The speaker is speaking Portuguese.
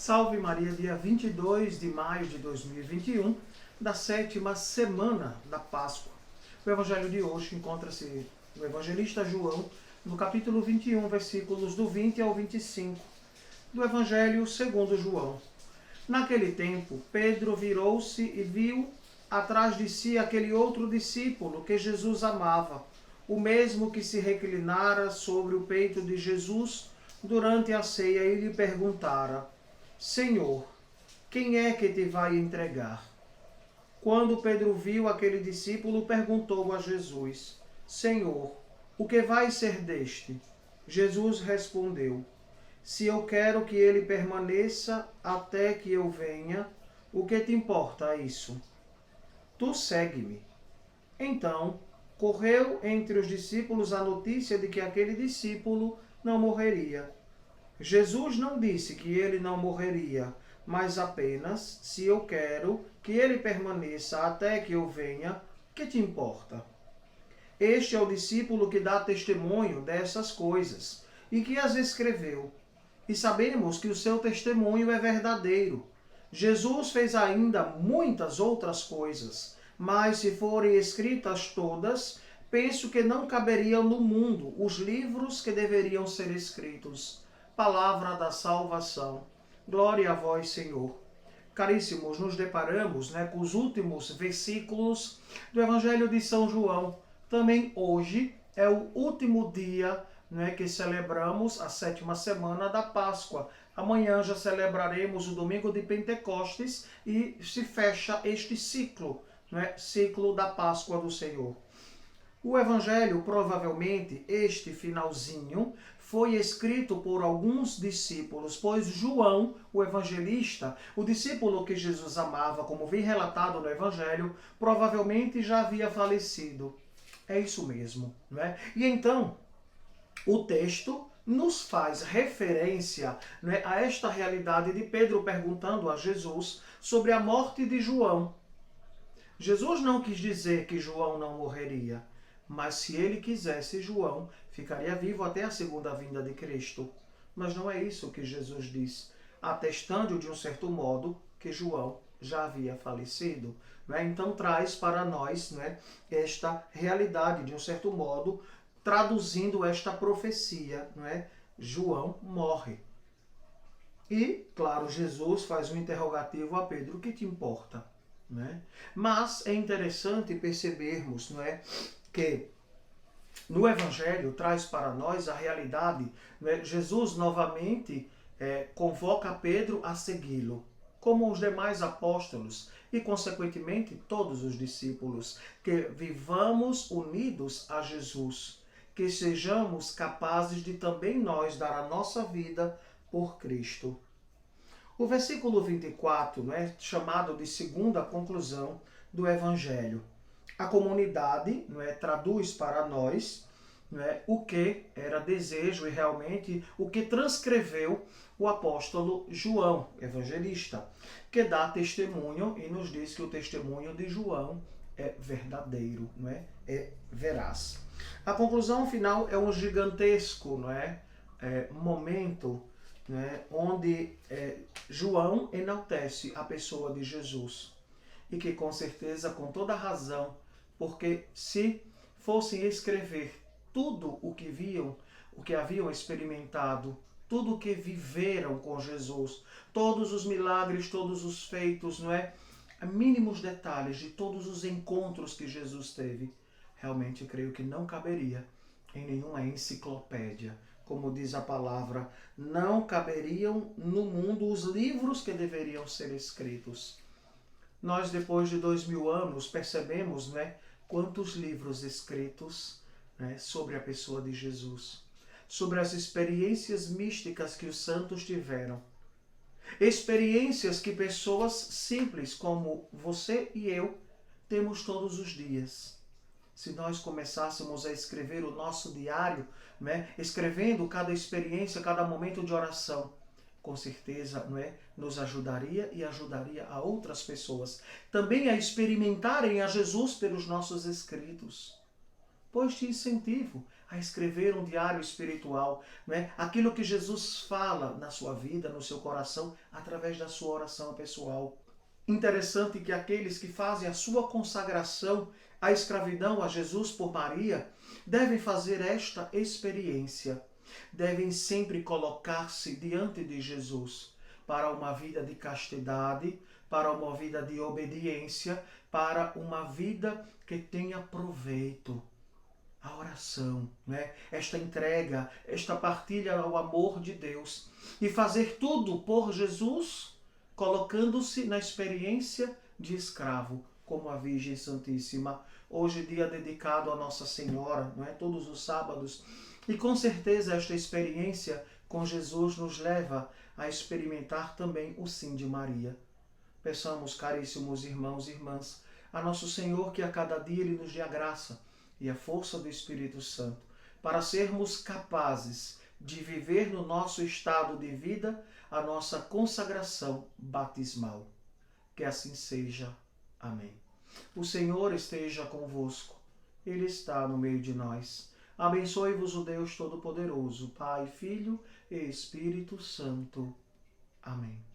Salve Maria, dia 22 de maio de 2021, da 7ª semana da Páscoa. O evangelho de hoje encontra-se no evangelista João, no capítulo 21, versículos do 20 ao 25, do evangelho segundo João. Naquele tempo, Pedro virou-se e viu atrás de si aquele outro discípulo que Jesus amava, o mesmo que se reclinara sobre o peito de Jesus durante a ceia e lhe perguntara: Senhor, quem é que te vai entregar? Quando Pedro viu aquele discípulo, perguntou a Jesus: Senhor, o que vai ser deste? Jesus respondeu: Se eu quero que ele permaneça até que eu venha, o que te importa isso? Tu segue-me. Então, correu entre os discípulos a notícia de que aquele discípulo não morreria. Jesus não disse que ele não morreria, mas apenas: se eu quero que ele permaneça até que eu venha, que te importa? Este é o discípulo que dá testemunho dessas coisas e que as escreveu. E sabemos que o seu testemunho é verdadeiro. Jesus fez ainda muitas outras coisas, mas se forem escritas todas, penso que não caberiam no mundo os livros que deveriam ser escritos. Palavra da salvação. Glória a vós, Senhor. Caríssimos, nos deparamos com os últimos versículos do Evangelho de São João. Também hoje é o último dia que celebramos a 7ª semana da Páscoa. Amanhã já celebraremos o domingo de Pentecostes e se fecha este ciclo, ciclo da Páscoa do Senhor. O Evangelho, provavelmente, este finalzinho, foi escrito por alguns discípulos, pois João, o evangelista, o discípulo que Jesus amava, como vem relatado no Evangelho, provavelmente já havia falecido. É isso mesmo, não é? E então, o texto nos faz referência a esta realidade de Pedro perguntando a Jesus sobre a morte de João. Jesus não quis dizer que João não morreria, mas se ele quisesse, João ficaria vivo até a segunda vinda de Cristo. Mas não é isso que Jesus diz, atestando de um certo modo que João já havia falecido. Então traz para nós esta realidade, de um certo modo, traduzindo esta profecia. João morre. E, claro, Jesus faz um interrogativo a Pedro: o que te importa? Mas é interessante percebermos que no Evangelho traz para nós a realidade. Jesus novamente convoca Pedro a segui-lo, como os demais apóstolos e, consequentemente, todos os discípulos, que vivamos unidos a Jesus, que sejamos capazes de também nós dar a nossa vida por Cristo. O versículo 24 chamado de segunda conclusão do Evangelho. A comunidade traduz para nós o que era desejo e realmente o que transcreveu o apóstolo João, evangelista, que dá testemunho e nos diz que o testemunho de João é verdadeiro, é veraz. A conclusão final é um gigantesco momento onde João enaltece a pessoa de Jesus. E que com certeza, com toda razão, porque se fossem escrever tudo o que viam, o que haviam experimentado, tudo o que viveram com Jesus, todos os milagres, todos os feitos, mínimos detalhes de todos os encontros que Jesus teve, realmente creio que não caberia em nenhuma enciclopédia. Como diz a palavra, não caberiam no mundo os livros que deveriam ser escritos. Nós, depois de 2000 anos, percebemos quantos livros escritos sobre a pessoa de Jesus, sobre as experiências místicas que os santos tiveram. Experiências que pessoas simples como você e eu temos todos os dias. Se nós começássemos a escrever o nosso diário, escrevendo cada experiência, cada momento de oração, com certeza nos ajudaria e ajudaria a outras pessoas também a experimentarem a Jesus pelos nossos escritos. pois te incentivo a escrever um diário espiritual, né? Aquilo que Jesus fala na sua vida, no seu coração, através da sua oração pessoal. Interessante que aqueles que fazem a sua consagração à escravidão a Jesus por Maria devem fazer esta experiência. Devem sempre colocar-se diante de Jesus para uma vida de castidade, para uma vida de obediência, para uma vida que tenha proveito. A oração, né? Esta entrega, esta partilha ao amor de Deus e fazer tudo por Jesus, colocando-se na experiência de escravo, como a Virgem Santíssima. Hoje, dia dedicado a Nossa Senhora, não é? Todos os sábados. E com certeza esta experiência com Jesus nos leva a experimentar também o sim de Maria. Peçamos, caríssimos irmãos e irmãs, a Nosso Senhor que a cada dia Ele nos dê a graça e a força do Espírito Santo, para sermos capazes de viver no nosso estado de vida a nossa consagração batismal. Que assim seja. Amém. O Senhor esteja convosco. Ele está no meio de nós. Abençoe-vos o Deus Todo-Poderoso, Pai, Filho e Espírito Santo. Amém.